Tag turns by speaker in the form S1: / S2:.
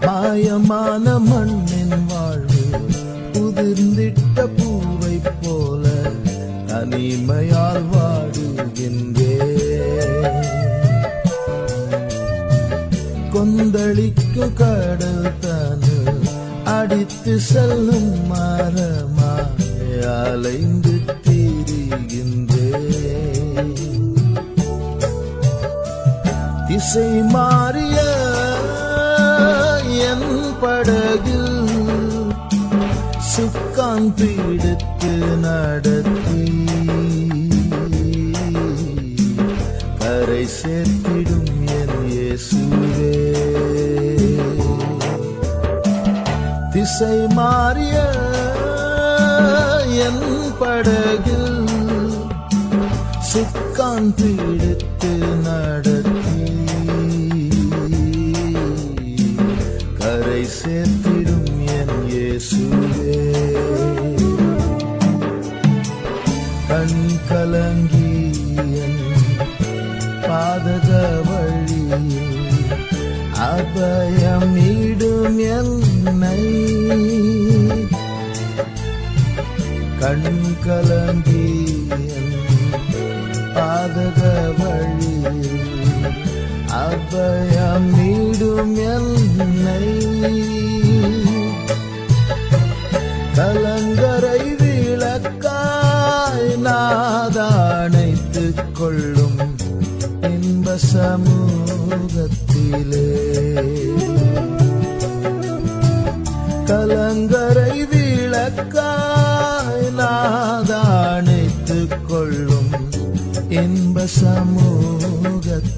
S1: மாயமான மண்ணின் வாழ்வு உதிர்ந்திட்ட பூவை போல தனிமையால் வாடுகின்றேன். கொந்தளிக்கும் கடல் தானு அடித்து செல்லும் மரமாய் அலைந்து திரிகின்றேன். திசை மாறிய என் படகில் சுக்கான் பிடித்து நடத்தி கரை சேர்த்திடும் என் இயேசுவே. திசை மாறிய என் படகில் சுக்கான் பிடித்து நடத்தி கரை சேர்த்திடும் என் இயேசுவே. கண் கலங்கி என் பாதக வழியில் அபயம் நீடும் என்னை. கண் கலங்கி என் பாதக வழியில் அபயம் நீடும் என்னை. கலங்கரை விளக்காய் நாதானைத்துக் கொள்ளும் இன்ப சமூகத்திலே. கலங்கரை விளக்காய் நாதானைத்துக் கொள்ளும் இன்ப சமூகத்திலே.